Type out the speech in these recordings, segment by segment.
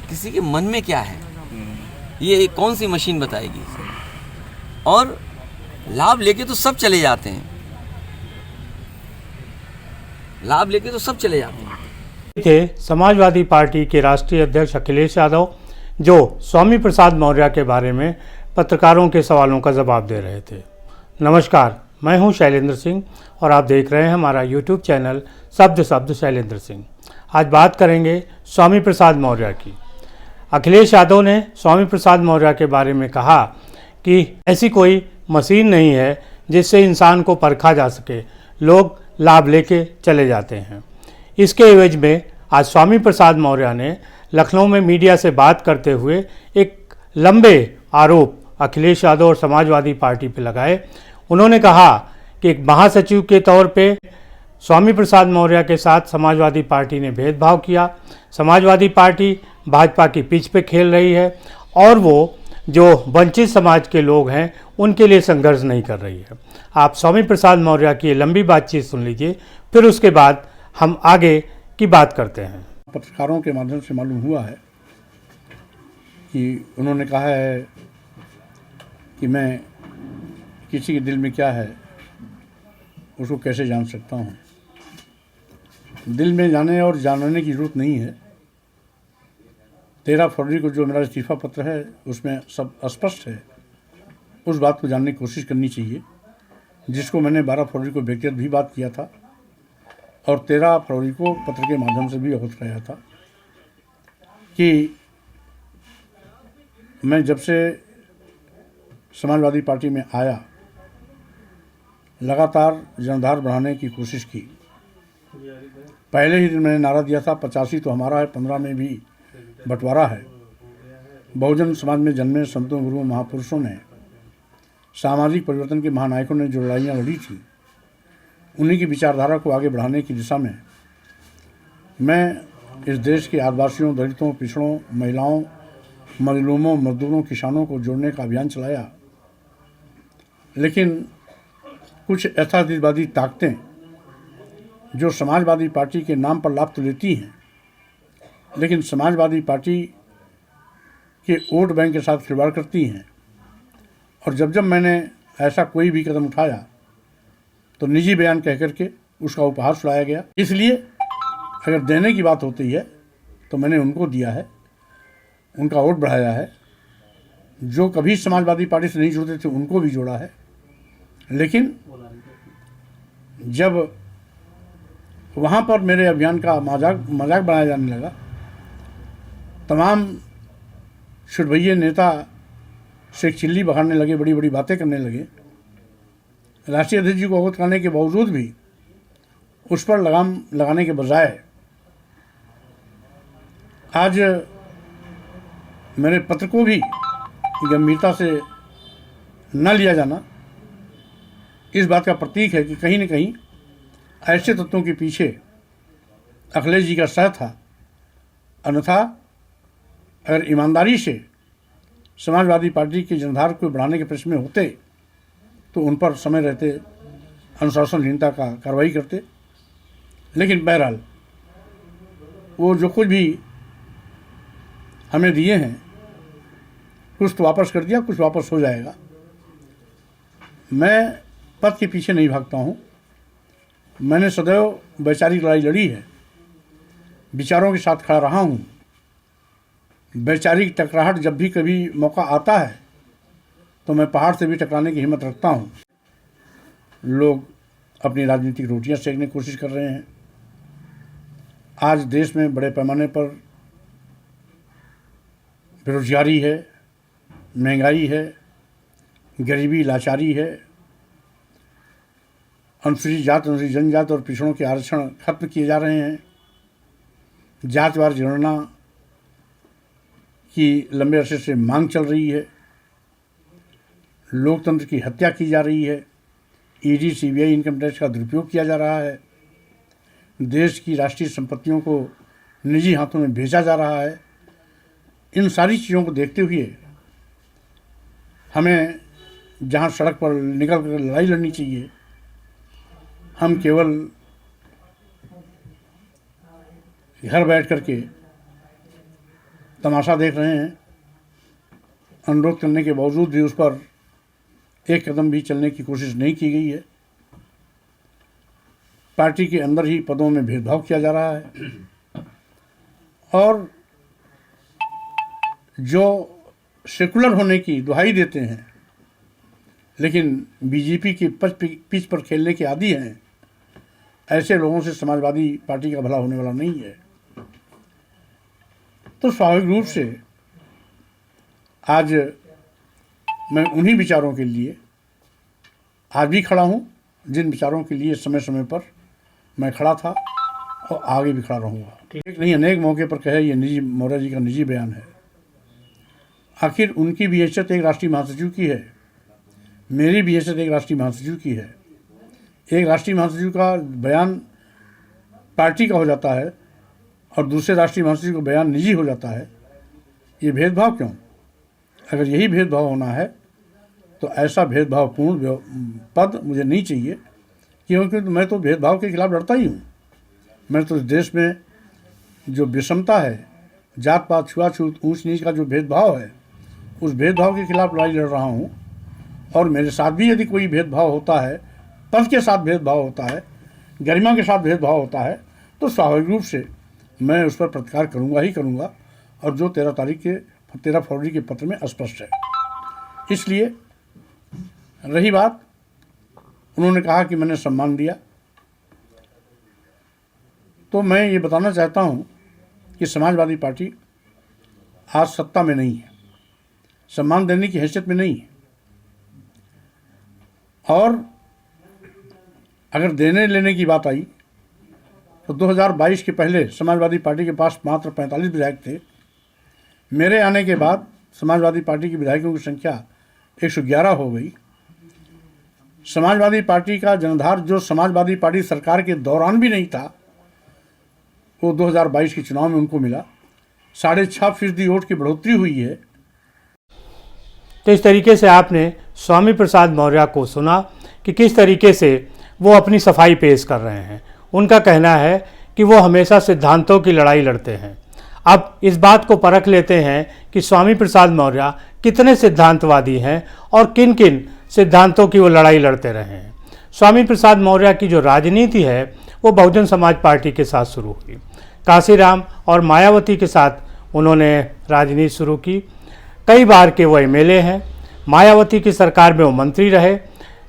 किसी के मन में क्या है ये कौन सी मशीन बताएगी। और लाभ लेके तो सब चले जाते हैं, लाभ लेके तो सब चले जाते हैं। थे समाजवादी पार्टी के राष्ट्रीय अध्यक्ष अखिलेश यादव, जो स्वामी प्रसाद मौर्य के बारे में पत्रकारों के सवालों का जवाब दे रहे थे। नमस्कार, मैं हूं शैलेंद्र सिंह और आप देख रहे हैं हमारा यूट्यूब चैनल शब्द शैलेंद्र सिंह। आज बात करेंगे स्वामी प्रसाद मौर्य की। अखिलेश यादव ने स्वामी प्रसाद मौर्य के बारे में कहा कि ऐसी कोई मशीन नहीं है जिससे इंसान को परखा जा सके, लोग लाभ लेके चले जाते हैं। इसके एवज में आज स्वामी प्रसाद मौर्य ने लखनऊ में मीडिया से बात करते हुए एक लंबे आरोप अखिलेश यादव और समाजवादी पार्टी पर लगाए। उन्होंने कहा कि एक महासचिव के तौर पे स्वामी प्रसाद मौर्य के साथ समाजवादी पार्टी ने भेदभाव किया। समाजवादी पार्टी भाजपा की पिच पे खेल रही है और वो जो वंचित समाज के लोग हैं उनके लिए संघर्ष नहीं कर रही है। आप स्वामी प्रसाद मौर्य की लंबी बातचीत सुन लीजिए, फिर उसके बाद हम आगे की बात करते हैं। पत्रकारों के माध्यम से मालूम हुआ है कि उन्होंने कहा है कि मैं किसी के दिल में क्या है उसको कैसे जान सकता हूँ। दिल में जाने और जानने की ज़रूरत नहीं है। 13 फरवरी को जो मेरा इस्तीफा पत्र है उसमें सब स्पष्ट है। उस बात को जानने की कोशिश करनी चाहिए, जिसको मैंने 12 फरवरी को व्यक्तिगत भी बात किया था और 13 फरवरी को पत्र के माध्यम से भी अवगत कराया था कि मैं जब से समाजवादी पार्टी में आया लगातार जनधार बढ़ाने की कोशिश की। पहले ही दिन मैंने नारा दिया था 85 तो हमारा है, 15 में भी बंटवारा है। बहुजन समाज में जन्मे संतों, गुरुओं, महापुरुषों ने, सामाजिक परिवर्तन के महानायकों ने जो लड़ाइयाँ लड़ी थी, उन्हीं की विचारधारा को आगे बढ़ाने की दिशा में मैं इस देश के आदिवासियों, दलितों, पिछड़ों, महिलाओं, मजलूमों, मजदूरों, किसानों को जोड़ने का अभियान चलाया। लेकिन कुछ यथार्थवादी ताकतें जो समाजवादी पार्टी के नाम पर लाभ तो लेती हैं, लेकिन समाजवादी पार्टी के वोट बैंक के साथ खिलवाड़ करती हैं। और जब मैंने ऐसा कोई भी कदम उठाया तो निजी बयान कह करके उसका उपहार सुनाया गया। इसलिए अगर देने की बात होती है तो मैंने उनको दिया है, उनका वोट बढ़ाया है। जो कभी समाजवादी पार्टी से नहीं जुड़ते थे उनको भी जोड़ा है। लेकिन जब वहाँ पर मेरे अभियान का मजाक बनाया जाने लगा, तमाम छुटभइये नेता से चिल्ली बखाड़ने लगे, बड़ी बड़ी बातें करने लगे। राष्ट्रीय अध्यक्ष जी को अवगत करने के बावजूद भी उस पर लगाम लगाने के बजाय आज मेरे पत्र को भी गंभीरता से न लिया जाना इस बात का प्रतीक है कि कहीं न कहीं ऐसे तत्वों के पीछे अखिलेश जी का सह था। अन्यथा अगर ईमानदारी से समाजवादी पार्टी की जनधार को बढ़ाने के प्रश्न में होते तो उन पर समय रहते अनुशासनहीनता का कार्रवाई करते। लेकिन बहरहाल वो जो कुछ भी हमें दिए हैं कुछ तो वापस कर दिया, कुछ वापस हो जाएगा। मैं पद के पीछे नहीं भागता हूँ। मैंने सदैव वैचारिक लड़ाई लड़ी है, विचारों के साथ खड़ा रहा हूँ। वैचारिक टकराहट जब भी कभी मौका आता है तो मैं पहाड़ से भी टकराने की हिम्मत रखता हूँ। लोग अपनी राजनीतिक रोटियां सेकने की कोशिश कर रहे हैं। आज देश में बड़े पैमाने पर बेरोजगारी है, महंगाई है, गरीबी, लाचारी है। अनुसूचित जात, अनुसूचित जनजात और पिछड़ों के आरक्षण खत्म किए जा रहे हैं। जातिवार जनगणना की लंबे अरसे से मांग चल रही है। लोकतंत्र की हत्या की जा रही है। ईडी, सीबीआई, इनकम टैक्स का दुरुपयोग किया जा रहा है। देश की राष्ट्रीय संपत्तियों को निजी हाथों में भेजा जा रहा है। इन सारी चीज़ों को देखते हुए हमें जहाँ सड़क पर निकल कर लड़ाई लड़नी चाहिए, हम केवल घर बैठ करके तमाशा देख रहे हैं। अनुरोध करने के बावजूद भी उस पर एक कदम भी चलने की कोशिश नहीं की गई है। पार्टी के अंदर ही पदों में भेदभाव किया जा रहा है और जो सेकुलर होने की दुहाई देते हैं लेकिन बीजेपी की पिच पर खेलने के आदी हैं, ऐसे लोगों से समाजवादी पार्टी का भला होने वाला नहीं है। तो स्वाभाविक रूप से आज मैं उन्हीं विचारों के लिए आज भी खड़ा हूँ जिन विचारों के लिए समय समय पर मैं खड़ा था और आगे भी खड़ा रहूँगा। एक नहीं अनेक मौके पर कहे, ये निजी मौर्य जी का निजी बयान है। आखिर उनकी भी हैसियत एक राष्ट्रीय महासचिव की है, मेरी भी हैसियत एक राष्ट्रीय महासचिव की है। एक राष्ट्रीय महासचिव का बयान पार्टी का हो जाता है और दूसरे राष्ट्रीय महासचिव का बयान निजी हो जाता है। ये भेदभाव क्यों? अगर यही भेदभाव होना है तो ऐसा भेदभावपूर्ण पद मुझे नहीं चाहिए, क्योंकि मैं तो भेदभाव के खिलाफ लड़ता ही हूँ। मैं तो इस देश में जो विषमता है, जात पात छुआछूत ऊंच नीच का जो भेदभाव है, उस भेदभाव के खिलाफ लड़ाई लड़ रहा हूँ। और मेरे साथ भी यदि कोई भेदभाव होता है, पद के साथ भेदभाव होता है, गरिमा के साथ भेदभाव होता है, तो स्वाभाविक रूप से मैं उस पर प्रतिकार करूँगा ही करूँगा। और जो 13 फरवरी के पत्र में स्पष्ट है। इसलिए रही बात, उन्होंने कहा कि मैंने सम्मान दिया, तो मैं ये बताना चाहता हूँ कि समाजवादी पार्टी आज सत्ता में नहीं है, सम्मान देने की हैसियत में नहीं है। और अगर देने लेने की बात आई तो 2022 के पहले समाजवादी पार्टी के पास मात्र 45 विधायक थे। मेरे आने के बाद समाजवादी पार्टी के विधायकों की संख्या 111 हो गई। समाजवादी पार्टी का जनाधार जो समाजवादी पार्टी सरकार के दौरान भी नहीं था, वो 2022 के चुनाव में उनको मिला। 6.5% वोट की बढ़ोतरी हुई है। तो इस तरीके से आपने स्वामी प्रसाद मौर्य को सुना कि किस तरीके से वो अपनी सफाई पेश कर रहे हैं। उनका कहना है कि वो हमेशा सिद्धांतों की लड़ाई लड़ते हैं। अब इस बात को परख लेते हैं कि स्वामी प्रसाद मौर्य कितने सिद्धांतवादी हैं और किन किन सिद्धांतों की वो लड़ाई लड़ते रहे हैं। स्वामी प्रसाद मौर्य की जो राजनीति है वो बहुजन समाज पार्टी के साथ शुरू हुई। काशीराम और मायावती के साथ उन्होंने राजनीति शुरू की। कई बार के वो एमएलए हैं। मायावती की सरकार में वो मंत्री रहे।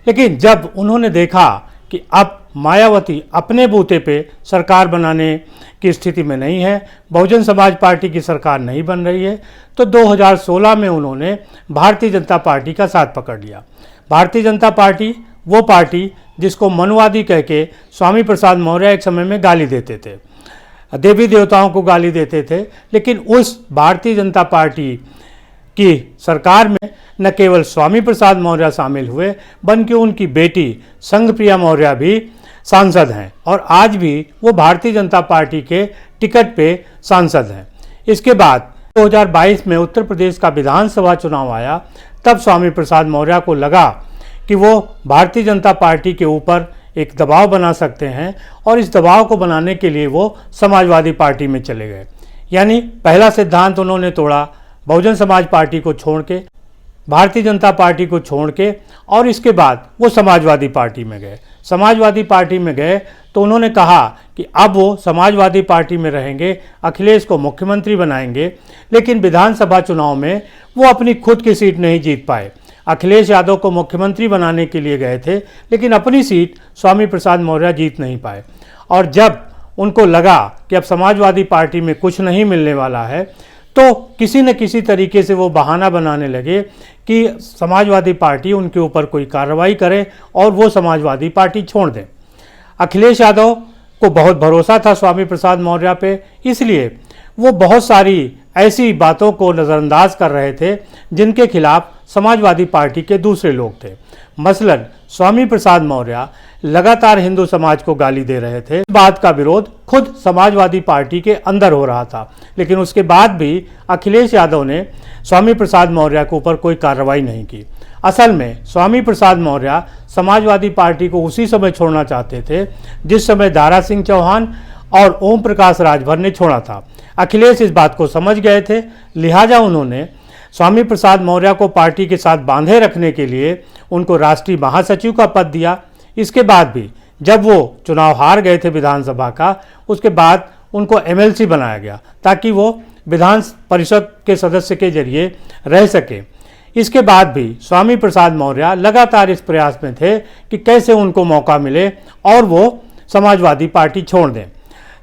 लेकिन जब उन्होंने देखा कि अब मायावती अपने बूते पे सरकार बनाने की स्थिति में नहीं है, बहुजन समाज पार्टी की सरकार नहीं बन रही है, तो 2016 में उन्होंने भारतीय जनता पार्टी का साथ पकड़ लिया। भारतीय जनता पार्टी वो पार्टी जिसको मनुवादी कह के स्वामी प्रसाद मौर्य एक समय में गाली देते थे, देवी देवताओं को गाली देते थे। लेकिन उस भारतीय जनता पार्टी की सरकार में न केवल स्वामी प्रसाद मौर्य शामिल हुए, बल्कि उनकी बेटी संघप्रिया मौर्य भी सांसद हैं और आज भी वो भारतीय जनता पार्टी के टिकट पे सांसद हैं। इसके बाद 2022 में उत्तर प्रदेश का विधानसभा चुनाव आया। तब स्वामी प्रसाद मौर्य को लगा कि वो भारतीय जनता पार्टी के ऊपर एक दबाव बना सकते हैं और इस दबाव को बनाने के लिए वो समाजवादी पार्टी में चले गए। यानी पहला सिद्धांत उन्होंने तोड़ा, बहुजन समाज पार्टी को छोड़ के, भारतीय जनता पार्टी को छोड़ के, और इसके बाद वो समाजवादी पार्टी में गए। समाजवादी पार्टी में गए तो उन्होंने कहा कि अब वो समाजवादी पार्टी में रहेंगे, अखिलेश को मुख्यमंत्री बनाएंगे। लेकिन विधानसभा चुनाव में वो अपनी खुद की सीट नहीं जीत पाए। अखिलेश यादव को मुख्यमंत्री बनाने के लिए गए थे, लेकिन अपनी सीट स्वामी प्रसाद मौर्य जीत नहीं पाए। और जब उनको लगा कि अब समाजवादी पार्टी में कुछ नहीं मिलने वाला है, तो किसी न किसी तरीके से वो बहाना बनाने लगे कि समाजवादी पार्टी उनके ऊपर कोई कार्रवाई करे और वो समाजवादी पार्टी छोड़ दें। अखिलेश यादव को बहुत भरोसा था स्वामी प्रसाद मौर्य पे, इसलिए वो बहुत सारी ऐसी बातों को नज़रअंदाज कर रहे थे जिनके खिलाफ समाजवादी पार्टी के दूसरे लोग थे। मसलन स्वामी प्रसाद मौर्य लगातार हिंदू समाज को गाली दे रहे थे। इस बात का विरोध खुद समाजवादी पार्टी के अंदर हो रहा था, लेकिन उसके बाद भी अखिलेश यादव ने स्वामी प्रसाद मौर्य के ऊपर कोई कार्रवाई नहीं की। असल में स्वामी प्रसाद मौर्य समाजवादी पार्टी को उसी समय छोड़ना चाहते थे जिस समय दारा सिंह चौहान और ओम प्रकाश राजभर ने छोड़ा था। अखिलेश इस बात को समझ गए थे, लिहाजा उन्होंने स्वामी प्रसाद मौर्य को पार्टी के साथ बांधे रखने के लिए उनको राष्ट्रीय महासचिव का पद दिया। इसके बाद भी जब वो चुनाव हार गए थे विधानसभा का, उसके बाद उनको एमएलसी बनाया गया ताकि वो विधान परिषद के सदस्य के जरिए रह सके। इसके बाद भी स्वामी प्रसाद मौर्य लगातार इस प्रयास में थे कि कैसे उनको मौका मिले और वो समाजवादी पार्टी छोड़ दें।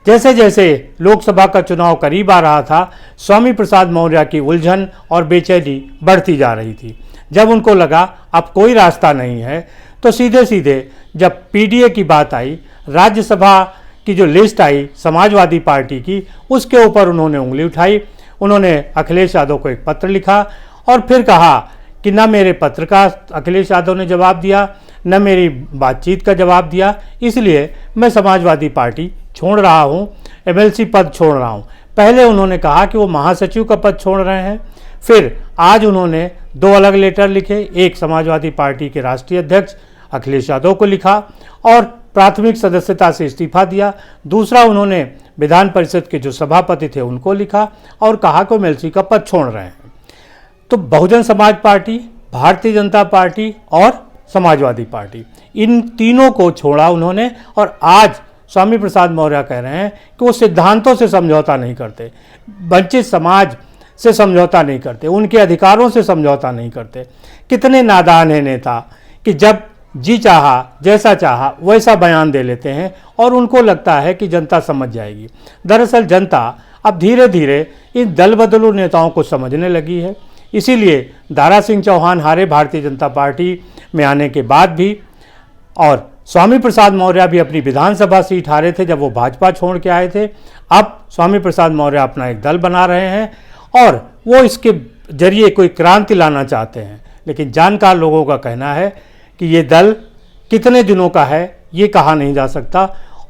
जैसे जैसे लोकसभा का चुनाव करीब आ रहा था, स्वामी प्रसाद मौर्य की उलझन और बेचैनी बढ़ती जा रही थी। जब उनको लगा अब कोई रास्ता नहीं है, तो सीधे सीधे जब पीडीए की बात आई, राज्यसभा की जो लिस्ट आई समाजवादी पार्टी की, उसके ऊपर उन्होंने उंगली उठाई। उन्होंने अखिलेश यादव को एक पत्र लिखा और फिर कहा कि न मेरे पत्र का अखिलेश यादव ने जवाब दिया, न मेरी बातचीत का जवाब दिया, इसलिए मैं समाजवादी पार्टी छोड़ रहा हूँ, एमएलसी पद छोड़ रहा हूँ। पहले उन्होंने कहा कि वो महासचिव का पद छोड़ रहे हैं, फिर आज उन्होंने 2 अलग लेटर लिखे, एक समाजवादी पार्टी के राष्ट्रीय अध्यक्ष अखिलेश यादव को लिखा और प्राथमिक सदस्यता से इस्तीफा दिया। दूसरा उन्होंने विधान परिषद के जो सभापति थे उनको लिखा और कहा कि एमएलसी का पद छोड़ रहे हैं। तो बहुजन समाज पार्टी, भारतीय जनता पार्टी और समाजवादी पार्टी, इन तीनों को छोड़ा उन्होंने और आज स्वामी प्रसाद मौर्य कह रहे हैं कि वो सिद्धांतों से समझौता नहीं करते, वंचित समाज से समझौता नहीं करते, उनके अधिकारों से समझौता नहीं करते। कितने नादान हैं नेता कि जब जी चाहा, जैसा चाहा वैसा बयान दे लेते हैं और उनको लगता है कि जनता समझ जाएगी। दरअसल जनता अब धीरे धीरे इन दल बदलू नेताओं को समझने लगी है। इसीलिए दारा सिंह चौहान हारे भारतीय जनता पार्टी में आने के बाद भी, और स्वामी प्रसाद मौर्य भी अपनी विधानसभा सीट हारे थे जब वो भाजपा छोड़ के आए थे। अब स्वामी प्रसाद मौर्य अपना एक दल बना रहे हैं और वो इसके जरिए कोई क्रांति लाना चाहते हैं। लेकिन जानकार लोगों का कहना है कि ये दल कितने दिनों का है ये कहा नहीं जा सकता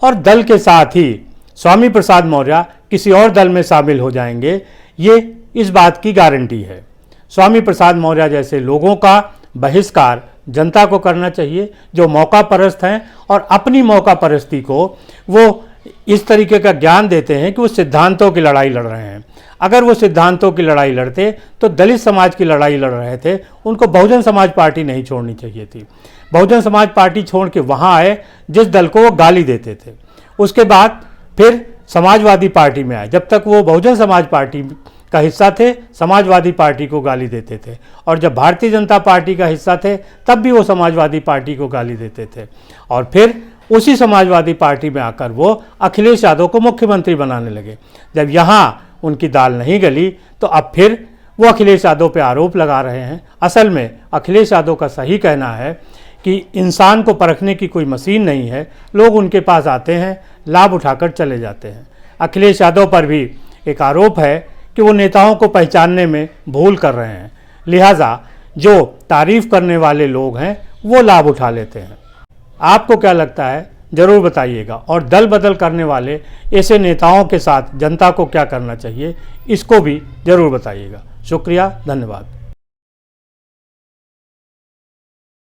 और दल के साथ ही स्वामी प्रसाद मौर्य किसी और दल में शामिल हो जाएंगे, ये इस बात की गारंटी है। स्वामी प्रसाद मौर्य जैसे लोगों का बहिष्कार जनता को करना चाहिए जो मौका परस्त हैं और अपनी मौका परस्ती को वो इस तरीके का ज्ञान देते हैं कि वो सिद्धांतों की लड़ाई लड़ रहे हैं। अगर वो सिद्धांतों की लड़ाई लड़ते तो दलित समाज की लड़ाई लड़ रहे थे, उनको बहुजन समाज पार्टी नहीं छोड़नी चाहिए थी। बहुजन समाज पार्टी छोड़ के वहाँ आए जिस दल को वो गाली देते थे, उसके बाद फिर समाजवादी पार्टी में आए। जब तक वो बहुजन समाज पार्टी का हिस्सा थे समाजवादी पार्टी को गाली देते थे और जब भारतीय जनता पार्टी का हिस्सा थे तब भी वो समाजवादी पार्टी को गाली देते थे और फिर उसी समाजवादी पार्टी में आकर वो अखिलेश यादव को मुख्यमंत्री बनाने लगे। जब यहाँ उनकी दाल नहीं गली तो अब फिर वो अखिलेश यादव पे आरोप लगा रहे हैं। असल में अखिलेश यादव का सही कहना है कि इंसान को परखने की कोई मशीन नहीं है, लोग उनके पास आते हैं, लाभ उठाकर चले जाते हैं। अखिलेश यादव पर भी एक आरोप है कि वो नेताओं को पहचानने में भूल कर रहे हैं, लिहाजा जो तारीफ करने वाले लोग हैं वो लाभ उठा लेते हैं। आपको क्या लगता है ज़रूर बताइएगा और दल बदल करने वाले ऐसे नेताओं के साथ जनता को क्या करना चाहिए इसको भी ज़रूर बताइएगा। शुक्रिया, धन्यवाद।